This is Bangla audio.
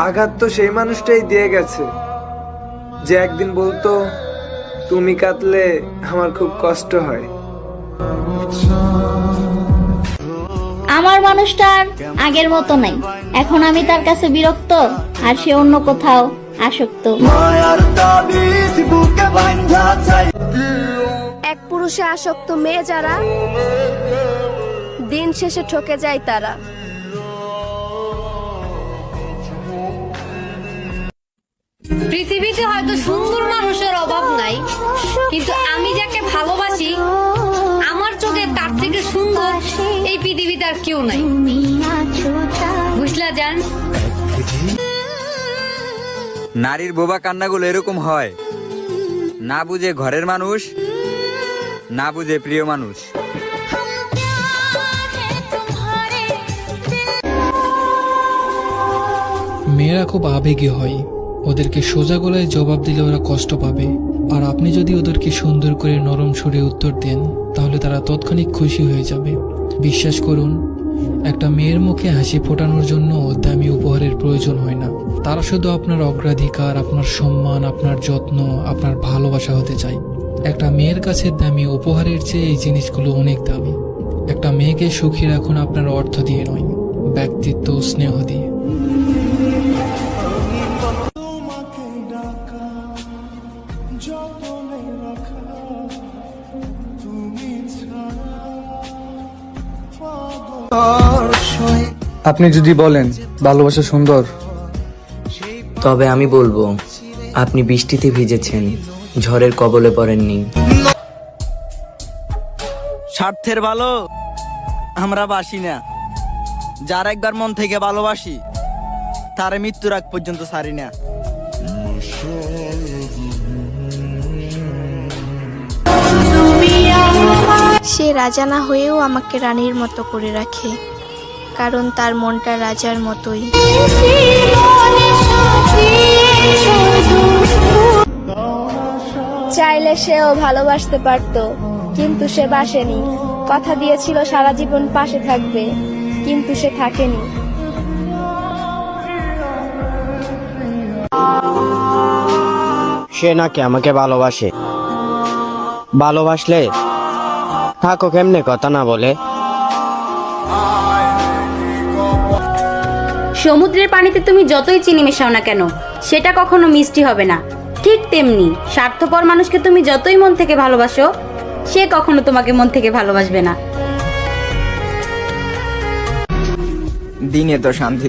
আঘাত তো সেই মানুষটাই দিয়ে গেছে যে একদিন বলতো তুমি কাঁদলে আমার খুব কষ্ট হয়। আমার মানুষটা আর আগের মতো নাই। এখন আমি তার কাছে বিরক্ত, আর সে অন্য কোথাও আসক্ত। এক পুরুষে আসক্ত মেয়ে যারা, দিন শেষে ঠকে যায় তারা। পৃথিবীতে হয়তো সুন্দর মানুষের অভাব নাই, কিন্তু আমি যাকে ভালোবাসি আমার চোখে তার থেকে সুন্দর এই পৃথিবীতে আর কেউ নাই। বুঝলা জান? নারীর বোবা কান্নাগুলো এরকম হয়, না বুঝে ঘরের মানুষ, না বুঝে প্রিয় মানুষ। মেয়েরা খুব আবেগী হয়, ওদেরকে সোজা গলায় জবাব দিলে ওরা কষ্ট পাবে। আর আপনি যদি ওদেরকে সুন্দর করে নরম সুরে উত্তর দেন, তাহলে তারা তৎক্ষণিক খুশি হয়ে যাবে। বিশ্বাস করুন, একটা মেয়ের মুখে হাসি ফোটানোর জন্য দামি উপহারের প্রয়োজন হয় না। তারা শুধু আপনার অগ্রাধিকার, আপনার সম্মান, আপনার যত্ন, আপনার ভালোবাসা হতে চায়। একটা মেয়ের কাছে দামি উপহারের চেয়ে এই জিনিসগুলো অনেক দামি। একটা মেয়েকে সুখী রাখুন আপনার অর্থ দিয়ে নয়, ব্যক্তিত্ব ও স্নেহ দিয়ে। আপনি যদি বলেন ভালোবাসা সুন্দর, তবে আমি বলবো আপনি বৃষ্টিতে ভিজেছেন, ঝড়ের কবলে পড়েননি। স্বার্থের ভালো আমরা বাসি না, যার একবার মন থেকে ভালোবাসি তার মৃত্যুর আগ পর্যন্ত ছাড়ি না। সে রাজা না হয়েও আমাকে রানীর মতো করে রাখে, কারণ তার মনটা রাজার মতোই। চাইলে সেও ভালোবাসতে পারতো, কিন্তু সে বাসেনি। কথা দিয়েছিল সারা জীবন পাশে থাকবে, কিন্তু সে থাকেনি। সে নাকি আমাকে ভালোবাসে, ভালোবাসলে থাকো কেমনে কথা না বলে। সমুদ্রের পানিতে তুমি যতই চিনি মেশাও না কেন, সেটা কখনো মিষ্টি হবে না। ঠিক তেমনি স্বার্থপর মানুষকে তুমি যতই মন থেকে ভালোবাসো, সে কখনো তোমাকে মন থেকে ভালোবাসবে না। দিনে তো শান্তি